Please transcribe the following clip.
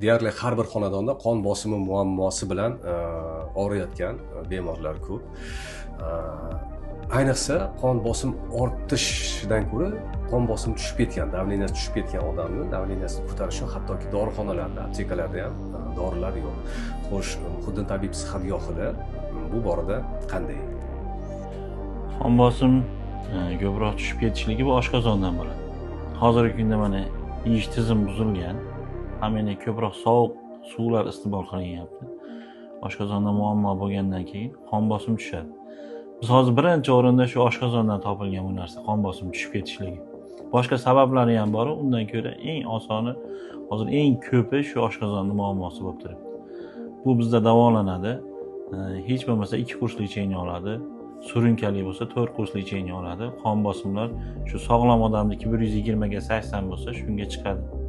Deyarli har bir xonadonda qon bosimi muammosi bilan og'riyotgan bemorlar ko'p. Ayniqsa qon bosim ortishidan ko'ra qon bosimi tushib ketgan, davleniyasi tushib ketgan odamni davleniyasini ko'tarish uchun hattoki dorixonalarda, aptekalarda ham dorilar yo'q. Xo'sh, Muhiddin tabib sihatgohida bu borada qanday? Qon bosim ko'proq tushib ketishligi bu oshqozondan bo'ladi. Hozirgi kunda mana ish tizim buzilgan. Hammaga ko'proq sovuq suvlar iste'mol qilinyapti. Oshqozonda muammo bo'lgandan keyin qon bosim tushadi. Biz hozir birinchi o'rinda shu oshqozondan topilgan bu narsa, qon bosim tushib ketishligi. Boshqa sabablari ham bor, undan ko'ra eng osoni, hozir eng ko'pi shu oshqozonning muammosi bo'lib turibdi. Bu bizda davolanadi. Hech bo'lmasa 2 kurs lecheniya oladi. Surunkali bo'lsa 4 kurs lecheniya oladi. Qon bosimlar shu sog'lom odamniki 120 ga 80 bo'lsa shunga chiqadi.